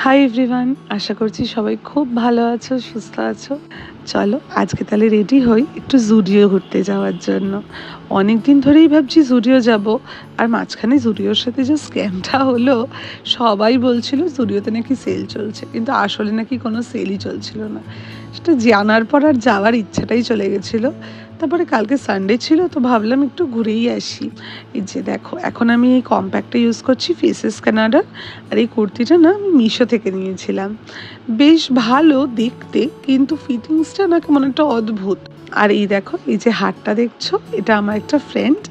Hi everyone, আশা করছি সবাই খুব ভালো আছো, সুস্থ আছো। চলো আজকে তাহলে রেডি হই একটু জুডিও ঘুরতে যাওয়ার জন্য। অনেক দিন ধরেই ভাবছি জুডিও যাব, আর মাঝখানে জুডিওর সাথে যে স্ক্যামটা হলো, সবাই বলছিল জুডিওতে নাকি সেল চলছে, কিন্তু আসলে নাকি কোনো সেলই চলছিল না। সেটা জানার পর আর যাওয়ার ইচ্ছাটাই চলে গেছিলো। তারপরে কালকে সানডে ছিল, তো ভাবলাম একটু ঘুরেই আসি। এই যে দেখো, এখন আমি এই কম্প্যাক্টটা ইউজ করছি, ফেসেস কানাডার। আর এই কুর্তিটা না আমি মিশো থেকে নিয়েছিলাম। বেশ ভালো দেখতে, কিন্তু ফিটিংসটা না কেমন একটা অদ্ভুত। আর এই দেখো, এই যে হারটা দেখছো, এটা আমার একটা ফ্রেন্ড,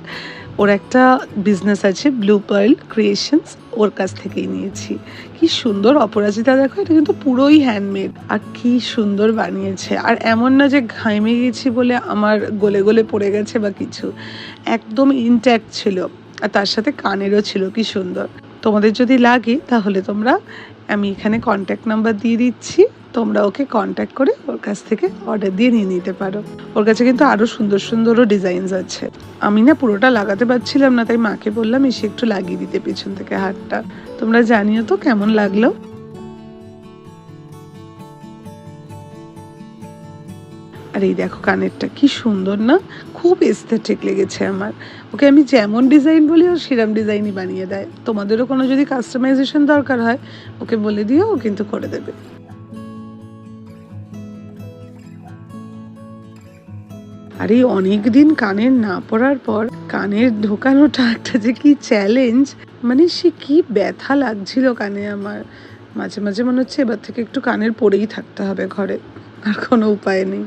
ওর একটা বিজনেস আছে ব্লু পার্ল ক্রিয়েশনস, ওর কাছ থেকেই নিয়েছি। কি সুন্দর অপরাজিতা, দেখো এটা কিন্তু পুরোই হ্যান্ডমেড, আর কি সুন্দর বানিয়েছে। আর এমন না যে ঘামে গেছি বলে আমার গলে গলে পড়ে গেছে বা কিছু, একদম ইনট্যাক্ট ছিল। আর তার সাথে কানেরও ছিল, কি সুন্দর। তোমাদের যদি লাগে তাহলে তোমরা, আমি এখানে কন্ট্যাক্ট নাম্বার দিয়ে দিচ্ছি, তোমরা ওকে কন্ট্যাক্ট করে ওর কাছ থেকে অর্ডার দিয়ে নিয়ে নিতে পারো। ওর কাছে কিন্তু আরও সুন্দর সুন্দরও ডিজাইনস আছে। আমি না পুরোটা লাগাতে পারছিলাম না, তাই মাকে বললাম এসে একটু লাগিয়ে দিতে পেছন থেকে হারটা। তোমরা জানিও তো কেমন লাগলো। আর এই দেখো কানেরটা কি সুন্দর না, খুব এস্থেটিক লেগেছে আমার। ওকে আমি যেমন ডিজাইন বলি ও সেরম ডিজাইনই বানিয়ে দেয়। তোমাদেরও কোনো যদি কাস্টমাইজেশন দরকার হয় ওকে বলে দিও, ও কিন্তু করে দেবে। আর এই অনেক দিন কানের না পরার পর কানের ঢোকানোটা একটা যে কি চ্যালেঞ্জ, মানে সে কি ব্যথা লাগছিল কানে আমার। মাঝে মাঝে মনে হচ্ছে এবার থেকে একটু কানের পরেই থাকতে হবে ঘরে, আর কোনো উপায় নেই।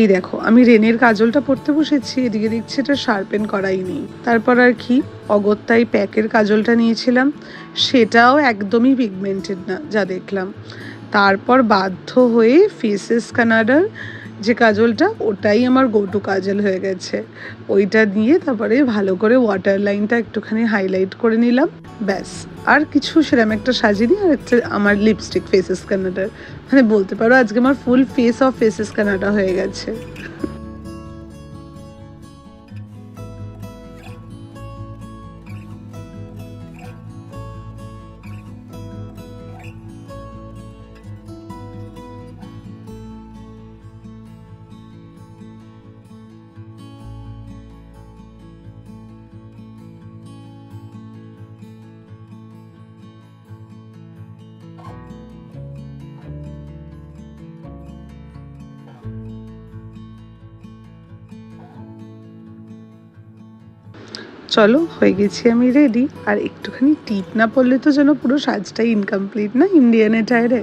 এই দেখো, আমি রেনের কাজলটা পরতে বসেছি, এদিকে দেখছি এটা শার্পেন করাই নেই। তারপর আর কি, অগত্যাই প্যাকের কাজলটা নিয়েছিলাম, সেটাও একদমই পিগমেন্টেড না যা দেখলাম। তারপর বাধ্য হয়ে ফেসেস কানাডার যে কাজলটা, ওটাই আমার গো টু কাজল হয়ে গেছে। ওইটা নিয়ে তারপরে ভালো করে ওয়াটার লাইনটা একটুখানি হাইলাইট করে নিলাম, ব্যাস। আর কিছু সেরকম একটা সাজিনি। আর একটা আমার লিপস্টিক ফেসেস কানাডার, মানে বলতে পারো আজকে আমার full face of faces Canada হয়ে গেছে। চলো, হয়ে গেছি আমি রেডি। আর একটুখানি টিপ না পরলে তো যেন পুরো সাজটাই ইনকমপ্লিট না ইন্ডিয়ান অ্যাটায়ারে,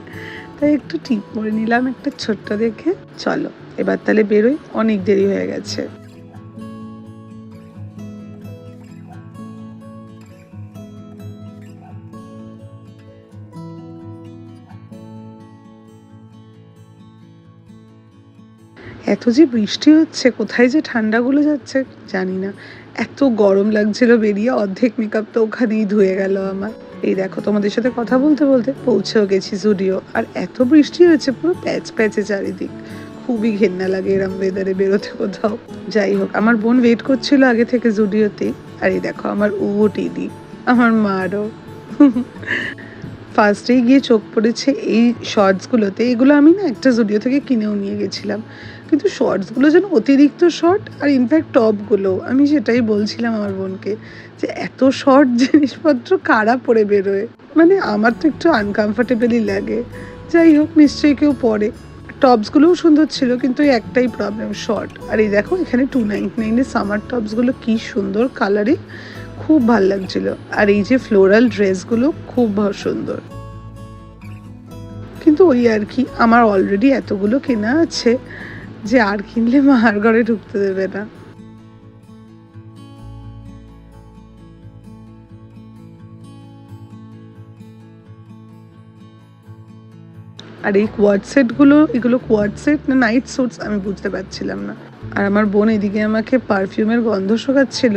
তাই একটু টিপ পরে নিলাম একটা ছোট্ট দেখে। চলো এবার তাহলে বেরোই, অনেক দেরি হয়ে গেছে। এত যে বৃষ্টি হচ্ছে, কোথায় যে ঠান্ডাগুলো যাচ্ছে জানি না। এত গরম লাগছিল বেরিয়ে, অর্ধেক মেকআপ তো ওখানেই ধুয়ে গেল আমার। এই দেখো, তোমাদের সাথে কথা বলতে বলতে পৌঁছেও গেছি জুডিও। আর এত বৃষ্টি হয়েছে, পুরো প্যাচ প্যাচে চারিদিক। খুবই ঘেন্না লাগে এরম ওয়েদারে বেরোতে কোথাও। যাই হোক, আমার বোন ওয়েট করছিল আগে থেকে জুডিওতে। আর এই দেখো আমার দিদি, আমার মারও। ফার্স্টেই গিয়ে চোখ পড়েছে এই শর্টসগুলোতে। এগুলো আমি না একটা জুডিও থেকে কিনেও নিয়ে গেছিলাম, কিন্তু শর্টসগুলো যেন অতিরিক্ত শর্ট। আর ইনফ্যাক্ট টপগুলো, আমি সেটাই বলছিলাম আমার বোনকে, যে এত শর্ট জিনিসপত্র কারা পরে বেরোয়, মানে আমার তো একটু আনকমফোর্টেবলই লাগে। যাই হোক, নিশ্চয়ই কেউ পরে। টপসগুলোও সুন্দর ছিল, কিন্তু এই একটাই প্রবলেম, শর্ট। আর এই দেখো, এখানে 299 সামার টপসগুলো কি সুন্দর কালারে, খুব ভাল লাগছিল। আর এই যে ফ্লোরাল ড্রেসগুলো খুব সুন্দর। কিন্তু ওই আর কি, আমার অলরেডি এতগুলো কেনা আছে যে আর কিনলে মার ঘরে ঢুকতে দেবে না। আর এই কোয়াড সেটগুলো, এগুলো কোয়াড সেট না নাইট স্যুটস আমি বুঝতে পারছিলাম না। আর আমার বোন এদিকে আমাকে পারফিউমের গন্ধ শোকাচ্ছিল,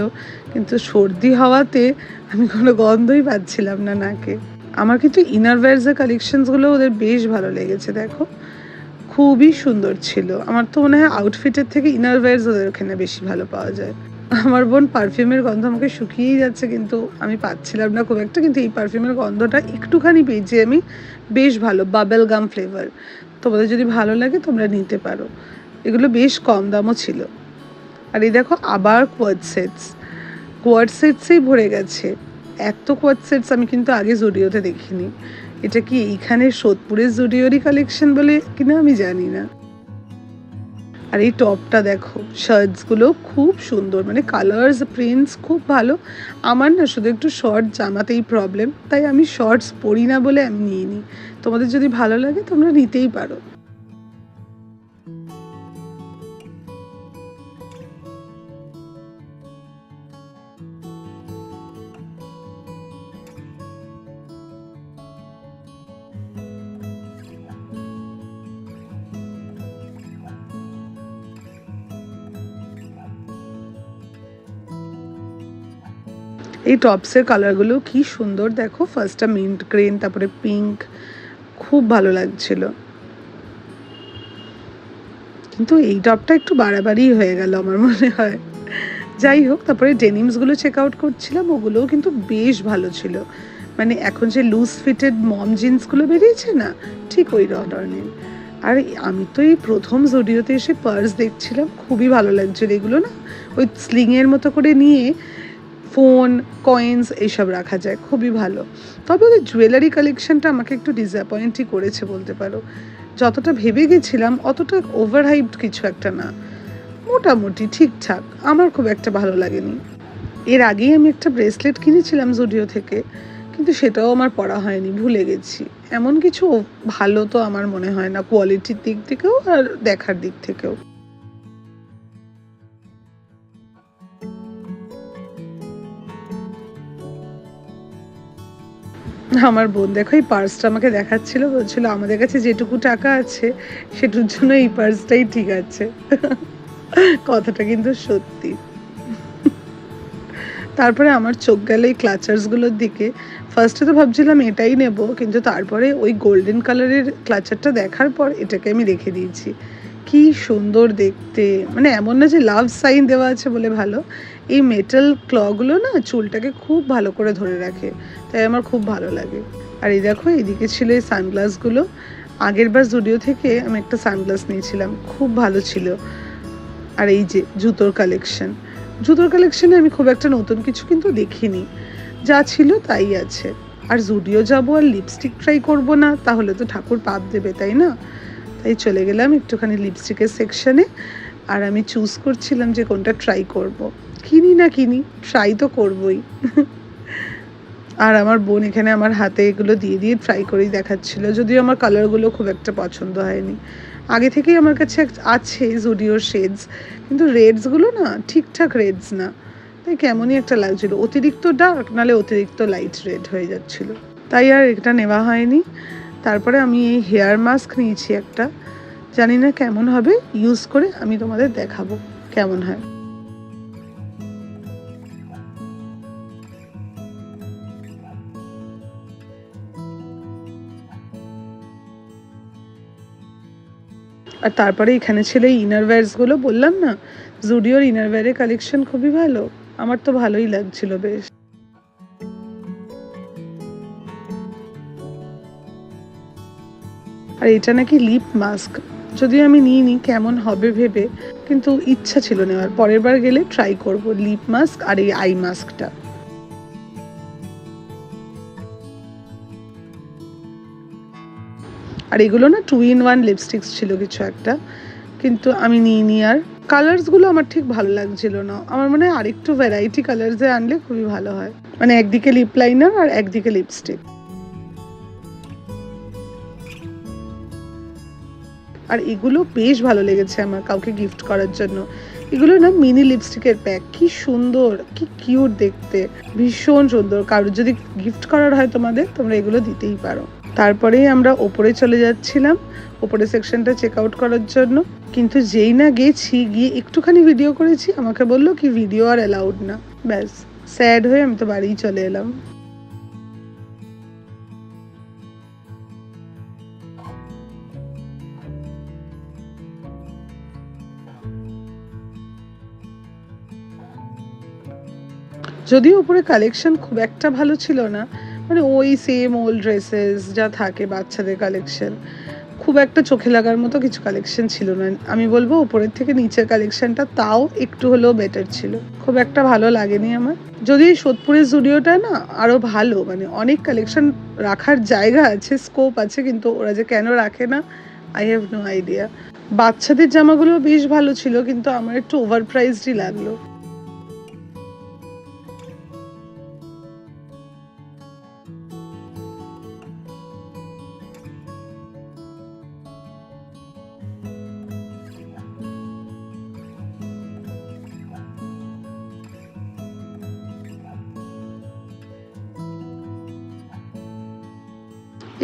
কিন্তু সর্দি হওয়াতে আমি কোনো গন্ধই পাচ্ছিলাম না নাকে। আমার কিন্তু ইনারওয়্যার্সের কালেকশনসগুলো ওদের বেশ ভালো লেগেছে, দেখো খুবই সুন্দর ছিল। আমার তো মনে হয় আউটফিটের থেকে ইনার ওয়্যারস ওদের ওখানে বেশি ভালো পাওয়া যায়। আমার বোন পারফিউমের গন্ধ আমাকে শুকিয়েই যাচ্ছে, কিন্তু আমি পাচ্ছিলাম না খুব একটা। কিন্তু এই পারফিউমের গন্ধটা একটুখানি পেয়েছি আমি, বেশ ভালো, বাবেল গাম ফ্লেভার। তোমাদের যদি ভালো লাগে তোমরা নিতে পারো, এগুলো বেশ কম দামও ছিল। আর এই দেখো আবার কোয়াড সেটসেই ভরে গেছে। এত কোয়াড সেটস আমি কিন্তু আগে জুডিওতে দেখিনি। এটা কি এইখানে সোদপুরের জুডিওরই কালেকশন বলে কিনা আমি জানি না। আর এই টপটা দেখো, শার্টসগুলো খুব সুন্দর, মানে কালার্স প্রিন্টস খুব ভালো। আমার না শুধু একটু শর্ট জামাতেই প্রবলেম, তাই আমি শর্টস পরি না বলে আমি নিইনি। তোমাদের যদি ভালো লাগে তোমরা নিতেই পারো। এই টপসের কালারগুলো কি সুন্দর দেখো, ফার্স্টটা মিন্ট গ্রিন, তারপরে পিঙ্ক, খুব ভালো লাগছিল। কিন্তু এই টপটা একটু বাড়াবাড়ি হয়ে গেল আমার মনে হয়। যাই হোক, তারপরে ডেনিমসগুলো চেক আউট করছিলাম, ওগুলোও কিন্তু বেশ ভালো ছিল। মানে এখন যে লুজ ফিটেড মম জিন্সগুলো বেরিয়েছে না, ঠিক ওই ধরনের। আর আমি তো এই প্রথম জুডিওতে এসে পার্স দেখছিলাম, খুবই ভালো লাগছিল এগুলো না, ওই স্লিংয়ের মতো করে নিয়ে ফোন, কয়েন্স এইসব রাখা যায়, খুবই ভালো। তবে ওদের জুয়েলারি কালেকশনটা আমাকে একটু ডিসঅ্যাপয়েন্টই করেছে বলতে পারো। যতটা ভেবে গেছিলাম অতটা ওভার হাইপড কিছু একটা না, মোটামুটি ঠিকঠাক, আমার খুব একটা ভালো লাগেনি। এর আগেই আমি একটা ব্রেসলেট কিনেছিলাম জুডিও থেকে, কিন্তু সেটাও আমার পরা হয়নি, ভুলে গেছি। এমন কিছু ভালো তো আমার মনে হয় না, কোয়ালিটির দিক থেকেও আর দেখার দিক থেকেও। আমার বোন দেখো এই পার্সটা আমাকে দেখাচ্ছিল, বলছিল আমাদের কাছে যেটুকু টাকা আছে সেটুর জন্য এই পার্সটাই ঠিক আছে। কথাটা কিন্তু সত্যি। তারপরে আমার চোখ গেল এই ক্লাচার্সগুলোর দিকে। ফার্স্টে তো ভাবছিলাম এটাই নেব, কিন্তু তারপরে ওই গোল্ডেন কালারের ক্লাচারটা দেখার পর এটাকে আমি রেখে দিয়েছি। কি সুন্দর দেখতে, মানে এমন না যে লাভ সাইন দেওয়া আছে বলে ভালো, এই মেটাল ক্লগুলো না চুলটাকে খুব ভালো করে ধরে রাখে, তাই আমার খুব ভালো লাগে। আর এই দেখো এইদিকে ছিল এই সানগ্লাসগুলো। আগের বার জুডিও থেকে আমি একটা সানগ্লাস নিয়েছিলাম, খুব ভালো ছিল। আর এই যে জুতোর কালেকশনে আমি খুব একটা নতুন কিছু কিন্তু দেখিনি, যা ছিল তাই আছে। আর জুডিও যাবো আর লিপস্টিক ট্রাই করব না, তাহলে তো ঠাকুর পাপ দেবে, তাই না? তাই চলে গেলাম একটুখানি লিপস্টিকের সেকশনে। আর আমি চুজ করছিলাম যে কোনটা ট্রাই করব। কিনি না কিনি, ট্রাই তো করবই। আর আমার বোন এখানে আমার হাতে এগুলো দিয়ে দিয়ে ট্রাই করেই দেখাচ্ছিল, যদিও আমার কালারগুলো খুব একটা পছন্দ হয়নি। আগে থেকেই আমার কাছে আছে জুডিওর শেডস, কিন্তু রেডসগুলো না ঠিকঠাক রেডস না, তাই কেমনই একটা লাগছিল, অতিরিক্ত ডার্ক নালে অতিরিক্ত লাইট রেড হয়ে যাচ্ছিল, তাই আর এটা নেওয়া হয়নি। তারপরে আমি এই হেয়ার মাস্ক নিয়েছি একটা, জানি না কেমন হবে, ইউজ করে আমি তোমাদের দেখাবো কেমন হয়। আর তারপরে এখানে ছিল এই ইনারওয়্যারসগুলো, বললাম না জুডিওর ইনারওয়্যারের কালেকশন খুবই ভালো, আমার তো ভালোই লাগছিল বেশ। আর এটা নাকি লিপ মাস্ক, যদিও আমি নিইনি কেমন হবে ভেবে, কিন্তু ইচ্ছা ছিল নেওয়ার, পরের বার গেলে ট্রাই করব লিপ মাস্ক আর এই আই মাস্কটা। আর এগুলো না 2 in 1 লিপস্টিক্স ছিল কিছু একটা, কিন্তু আমি নিইনি। আর কালার্সগুলো আমার ঠিক ভালো লাগছিল না, আমার মনে হয় আরেকটু ভ্যারাইটি কালার্সে আনলে খুবই ভালো হয়, মানে একদিকে লিপ লাইনার আর একদিকে লিপস্টিক। আর এগুলো বেশ ভালো লেগেছে আমার কাউকে গিফট করার জন্য। এগুলো না মিনি লিপস্টিকের প্যাক, কি সুন্দর, কি কিউট দেখতে, ভীষণ সুন্দর। কারোর যদি গিফট করার হয় তোমাদের, তোমরা এগুলো দিতেই পারো। তারপরেই আমরা ওপরে চলে যাচ্ছিলাম ওপরে সেকশনটা চেক আউট করার জন্য, কিন্তু যেই না গেছি, গিয়ে একটুখানি ভিডিও করেছি, আমাকে বললো কি ভিডিও আর অ্যালাউড না। ব্যাস, স্যাড হয়ে আমি তো বাড়িই চলে এলাম। যদিও উপরে কালেকশন খুব একটা ভালো ছিল না, মানে ওই সেম ওল্ড ড্রেসেস যা থাকে বাচ্চাদের কালেকশন, খুব একটা চোখে লাগার মতো কিছু কালেকশন ছিল না। আমি বলবো উপরের থেকে নিচের কালেকশনটা তাও একটু হলেও বেটার ছিল, খুব একটা ভালো লাগেনি আমার। যদি এই সোদপুরের জুডিওটা না আরও ভালো, মানে অনেক কালেকশন রাখার জায়গা আছে, স্কোপ আছে, কিন্তু ওরা যে কেন রাখে না আই হ্যাভ নো আইডিয়া। বাচ্চাদের জামাগুলো বেশ ভালো ছিল, কিন্তু আমার একটু ওভার প্রাইসডই লাগলো।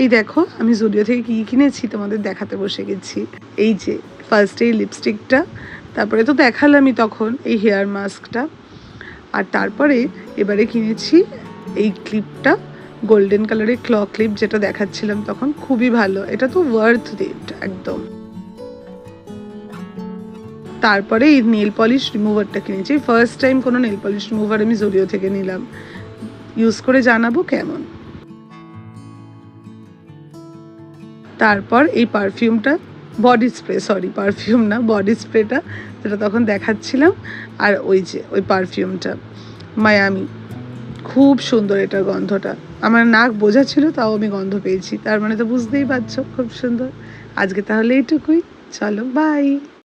এই দেখো আমি জুডিও থেকে কী কিনেছি তোমাদের দেখাতে বসে গেছি। এই যে ফার্স্টে এই লিপস্টিকটা, তারপরে তো দেখালামই তখন এই হেয়ার মাস্কটা, আর তারপরে এবারে কিনেছি এই ক্লিপটা, গোল্ডেন কালারের ক্ল ক্লিপ, যেটা দেখাচ্ছিলাম তখন, খুবই ভালো, এটা তো ওয়ার্থ ইট একদম। তারপরে এই নেল পলিশ রিমুভারটা কিনেছি, ফার্স্ট টাইম কোনো নেল পলিশ রিমুভার আমি জুডিও থেকে নিলাম, ইউজ করে জানাবো কেমন। তারপর এই পারফিউমটা, বডি স্প্রে, সরি পারফিউম না, বডি স্প্রেটা যেটা তখন দেখাচ্ছিলাম, আর ওই যে ওই পারফিউমটা মায়ামি, খুব সুন্দর এটার গন্ধটা, আমার নাক বোঝা ছিল তাও আমি গন্ধ পেয়েছি, তার মানে তো বুঝতেই পারছো খুব সুন্দর। আজকে তাহলে এইটুকুই, চলো বাই।